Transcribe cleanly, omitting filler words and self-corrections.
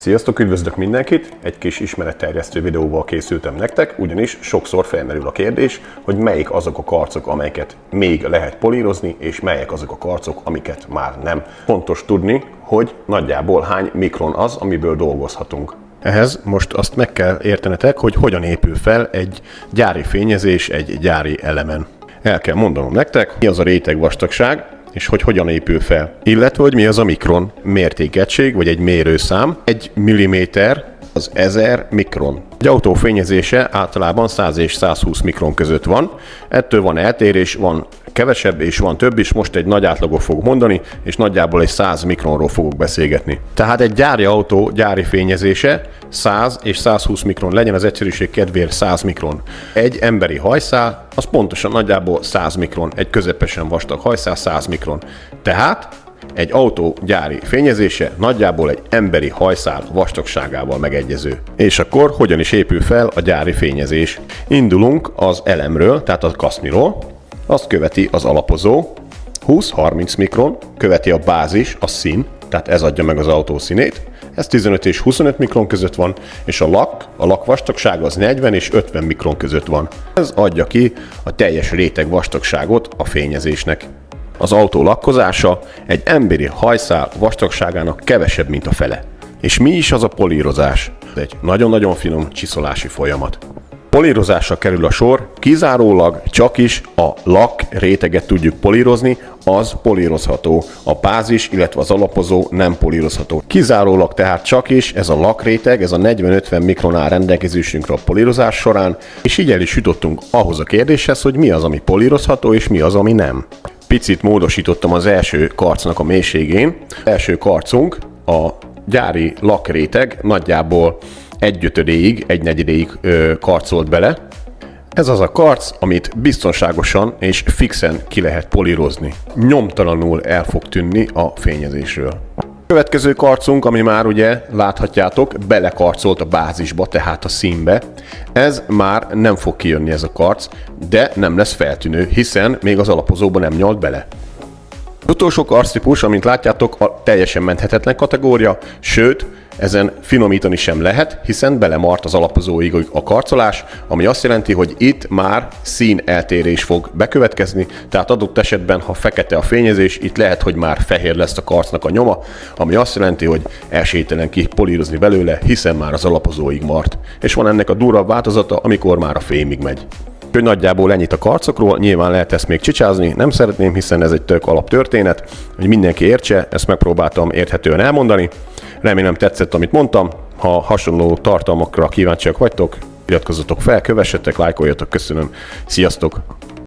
Sziasztok, üdvözlök mindenkit! Egy kis ismeretterjesztő videóval készültem nektek, ugyanis sokszor felmerül a kérdés, hogy melyik azok a karcok, amelyeket még lehet polírozni, és melyek azok a karcok, amiket már nem. Fontos tudni, hogy nagyjából hány mikron az, amiből dolgozhatunk. Ehhez most azt meg kell értenetek, hogy hogyan épül fel egy gyári fényezés egy gyári elemen. El kell mondanom nektek, mi az a rétegvastagság, és hogy hogyan épül fel. Illetve, hogy mi az a mikron mértékegység, vagy egy mérőszám. 1 milliméter az 1000 mikron. Egy autó fényezése általában 100 és 120 mikron között van. Ettől van eltérés, van kevesebb és van több is. Most egy nagy átlagot fogok mondani, és nagyjából egy 100 mikronról fogok beszélgetni. Tehát egy gyári autó gyári fényezése 100 és 120 mikron, legyen az egyszerűség kedvéért 100 mikron. Egy emberi hajszál az pontosan nagyjából 100 mikron, egy közepesen vastag hajszál 100 mikron. Tehát egy autó gyári fényezése nagyjából egy emberi hajszál vastagságával megegyező. És akkor hogyan is épül fel a gyári fényezés? Indulunk az elemről, tehát a kaszniról, azt követi az alapozó, 20-30 mikron, követi a bázis, a szín, tehát ez adja meg az autó színét, ez 15 és 25 mikron között van, és a lak vastagsága az 40 és 50 mikron között van. Ez adja ki a teljes réteg vastagságot a fényezésnek. Az autó lakkozása egy emberi hajszál vastagságának kevesebb, mint a fele. És mi is az a polírozás? Ez egy nagyon-nagyon finom csiszolási folyamat. Polírozásra kerül a sor, kizárólag csak is a lak réteget tudjuk polírozni, az polírozható. A bázis, illetve az alapozó nem polírozható. Kizárólag tehát csak is ez a lakréteg, ez a 40-50 mikron áll rendelkezésünkre a polírozás során, és így el is jutottunk ahhoz a kérdéshez, hogy mi az, ami polírozható, és mi az, ami nem. Picit módosítottam az első karcnak a mélységén. Az első karcunk, a gyári lakréteg nagyjából 1/5-ig, 1/4-ig karcolt bele. Ez az a karc, amit biztonságosan és fixen ki lehet polírozni. Nyomtalanul el fog tűnni a fényezésről. Következő karcunk, ami már ugye láthatjátok, belekarcolt a bázisba, tehát a színbe. Ez már nem fog kijönni ez a karc, de nem lesz feltűnő, hiszen még az alapozóba nem nyalt bele. Az utolsó karctípus, amint látjátok, a teljesen menthetetlen kategória, sőt, ezen finomítani sem lehet, hiszen belemart az alapozóig a karcolás, ami azt jelenti, hogy itt már szín eltérés fog bekövetkezni, tehát adott esetben, ha fekete a fényezés, itt lehet, hogy már fehér lesz a karcnak a nyoma, ami azt jelenti, hogy esélytelen kipolírozni belőle, hiszen már az alapozóig mart. És van ennek a durvabb változata, amikor már a fémig megy. Úgyhogy nagyjából ennyit a karcokról, nyilván lehet ezt még csicsázni, nem szeretném, hiszen ez egy tök alaptörténet, hogy mindenki értse, ezt megpróbáltam érthetően elmondani. Remélem tetszett, amit mondtam, ha hasonló tartalmakra kíváncsiak vagytok, iratkozzatok fel, kövessetek, lájkoljatok, köszönöm, sziasztok!